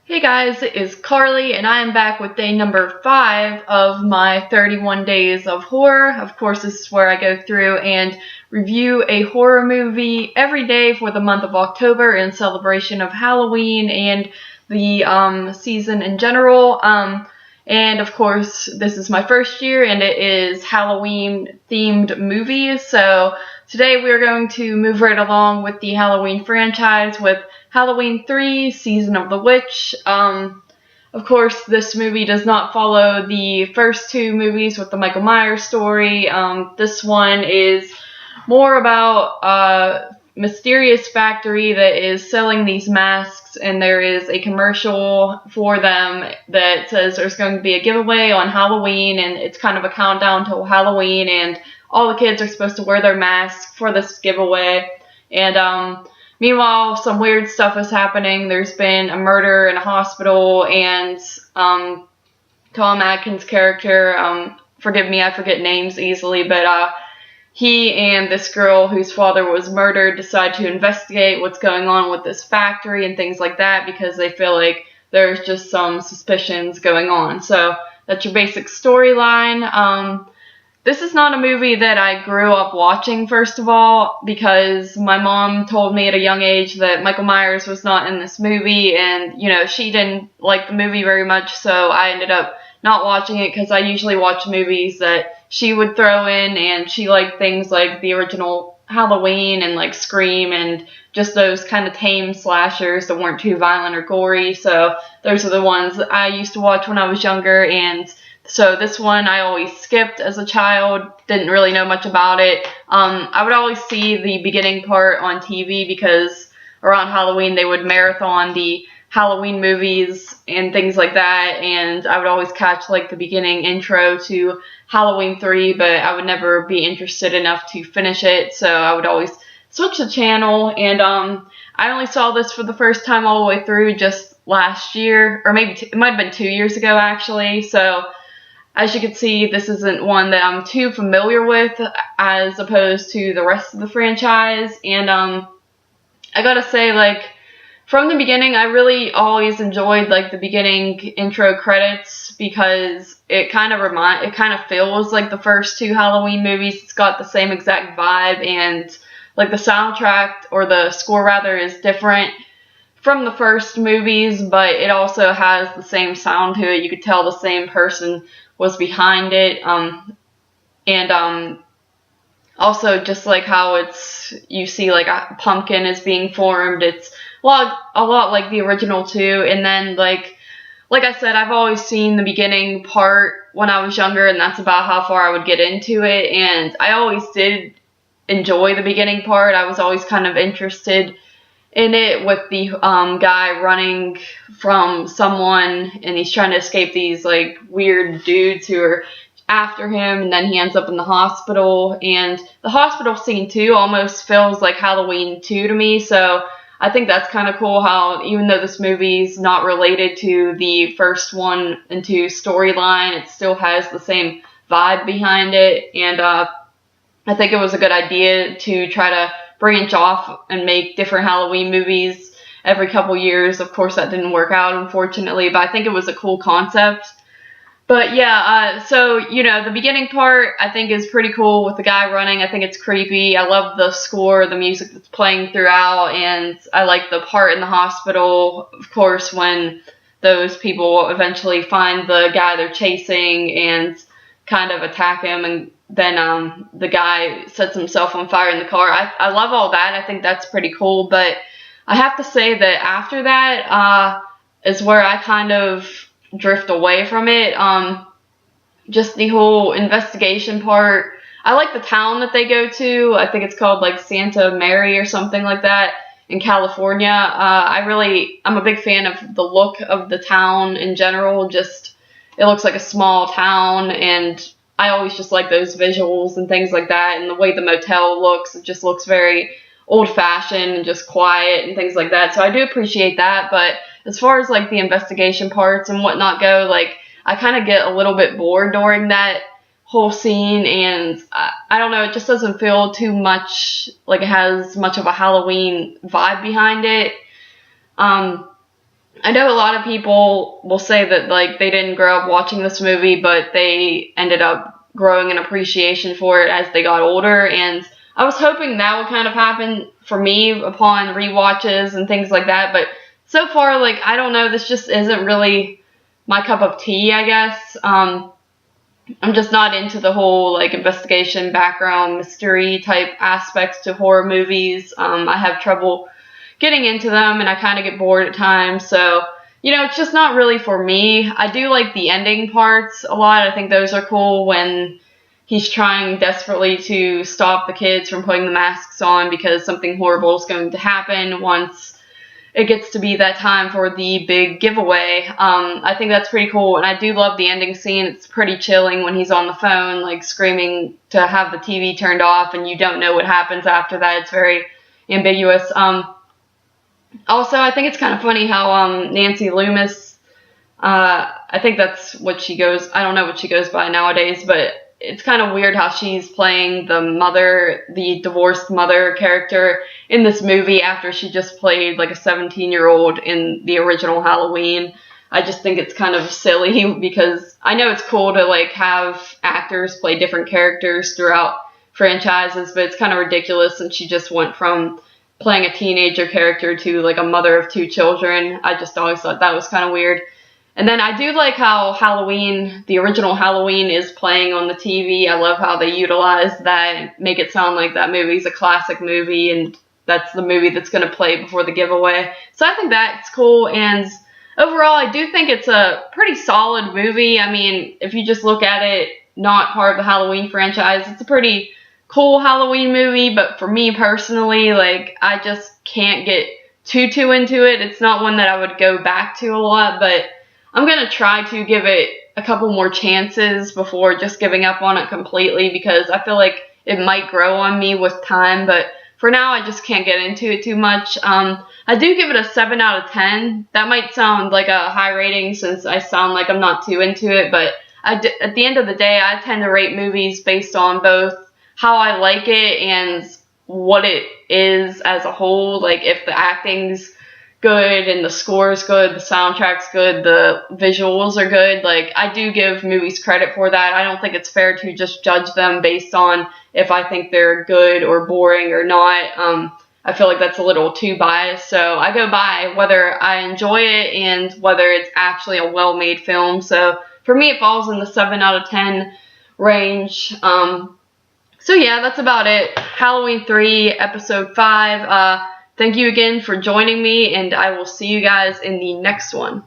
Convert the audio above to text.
Hey guys, it is Carly, and I am back with day number 5 of my 31 days of horror. Of course, this is where I go through and review a horror movie every day for the month of October in celebration of Halloween and the season in general. And of course, this is my first year, and it is Halloween-themed movies. So today we are going to move right along with the Halloween franchise with Halloween 3, Season of the Witch. Of course, this movie does not follow the first two movies with the Michael Myers story. This one is more about a mysterious factory that is selling these masks, and there is a commercial for them that says there's going to be a giveaway on Halloween, and it's kind of a countdown to Halloween, and all the kids are supposed to wear their masks for this giveaway. And meanwhile, some weird stuff is happening. There's been a murder in a hospital, and Tom Atkins' character, forgive me, I forget names easily, but he and this girl whose father was murdered decide to investigate what's going on with this factory and things like that because they feel like there's just some suspicions going on. So that's your basic storyline. This is not a movie that I grew up watching, first of all, because my mom told me at a young age that Michael Myers was not in this movie, and, you know, she didn't like the movie very much, so I ended up not watching it because I usually watch movies that she would throw in, and she liked things like the original Halloween and like Scream and just those kind of tame slashers that weren't too violent or gory. So those are the ones that I used to watch when I was younger, and so this one I always skipped as a child, didn't really know much about it. I would always see the beginning part on TV because around Halloween they would marathon the Halloween movies and things like that, and I would always catch like the beginning intro to Halloween 3, but I would never be interested enough to finish it, so I would always switch the channel, and I only saw this for the first time all the way through just last year, or maybe it might have been 2 years ago actually. So as you can see, this isn't one that I'm too familiar with as opposed to the rest of the franchise, and I gotta say, like, from the beginning, I really always enjoyed like the beginning intro credits because it kind of feels like the first two Halloween movies. It's got the same exact vibe, and like the soundtrack, or the score rather, is different from the first movies, but it also has the same sound to it. You could tell the same person was behind it, and also just like how you see like a pumpkin is being formed. It's a lot like the original too. And then like I said, I've always seen the beginning part when I was younger, and that's about how far I would get into it. And I always did enjoy the beginning part. I was always kind of interested in it with the guy running from someone, and he's trying to escape these like weird dudes who are after him, and then he ends up in the hospital, and the hospital scene too almost feels like Halloween 2 to me. So I think that's kind of cool how, even though this movie's not related to the first 1 and 2 storyline, it still has the same vibe behind it. And I think it was a good idea to try to branch off and make different Halloween movies every couple years. Of course, that didn't work out, unfortunately, but I think it was a cool concept. But yeah, so, you know, the beginning part I think is pretty cool with the guy running. I think it's creepy. I love the score, the music that's playing throughout, and I like the part in the hospital, of course, when those people eventually find the guy they're chasing and kind of attack him, and then the guy sets himself on fire in the car. I love all that. I think that's pretty cool, but I have to say that after that is where I kind of drift away from it. Just the whole investigation part. I like the town that they go to. I think it's called like Santa Mary or something like that in California. I'm a big fan of the look of the town in general. Just, it looks like a small town, and I always just like those visuals and things like that, and the way the motel looks. It just looks very old-fashioned and just quiet and things like that. So I do appreciate that, but as far as like the investigation parts and whatnot go, like I kind of get a little bit bored during that whole scene, and I don't know, it just doesn't feel too much like it has much of a Halloween vibe behind it. I know a lot of people will say that like they didn't grow up watching this movie, but they ended up growing an appreciation for it as they got older, and I was hoping that would kind of happen for me upon rewatches and things like that, but so far, like, I don't know, this just isn't really my cup of tea, I guess. I'm just not into the whole, like, investigation, background, mystery type aspects to horror movies. I have trouble getting into them, and I kind of get bored at times, so, you know, it's just not really for me. I do like the ending parts a lot. I think those are cool when he's trying desperately to stop the kids from putting the masks on because something horrible is going to happen once it gets to be that time for the big giveaway. I think that's pretty cool, and I do love the ending scene. It's pretty chilling when he's on the phone, like, screaming to have the TV turned off, and you don't know what happens after that. It's very ambiguous. Also, I think it's kind of funny how Nancy Loomis, I think that's what she goes, I don't know what she goes by nowadays, but it's kind of weird how she's playing the mother, the divorced mother character in this movie after she just played like a 17-year-old in the original Halloween. I just think it's kind of silly because I know it's cool to like have actors play different characters throughout franchises, but it's kind of ridiculous since she just went from playing a teenager character to like a mother of 2 children. I just always thought that was kind of weird. And then I do like how Halloween, the original Halloween, is playing on the TV. I love how they utilize that and make it sound like that movie's a classic movie and that's the movie that's going to play before the giveaway. So I think that's cool, and overall I do think it's a pretty solid movie. I mean, if you just look at it, not part of the Halloween franchise, it's a pretty cool Halloween movie, but for me personally, like, I just can't get too into it. It's not one that I would go back to a lot, but I'm going to try to give it a couple more chances before just giving up on it completely because I feel like it might grow on me with time, but for now I just can't get into it too much. I do give it a 7 out of 10. That might sound like a high rating since I sound like I'm not too into it, but at the end of the day, I tend to rate movies based on both how I like it and what it is as a whole. Like, if the acting's good and the score's good, the soundtrack's good, the visuals are good, like, I do give movies credit for that. I don't think it's fair to just judge them based on if I think they're good or boring or not. I feel like that's a little too biased, so I go by whether I enjoy it and whether it's actually a well-made film. So for me, it falls in the 7 out of 10 range. So yeah, that's about it. Halloween 3, episode 5. Thank you again for joining me, and I will see you guys in the next one.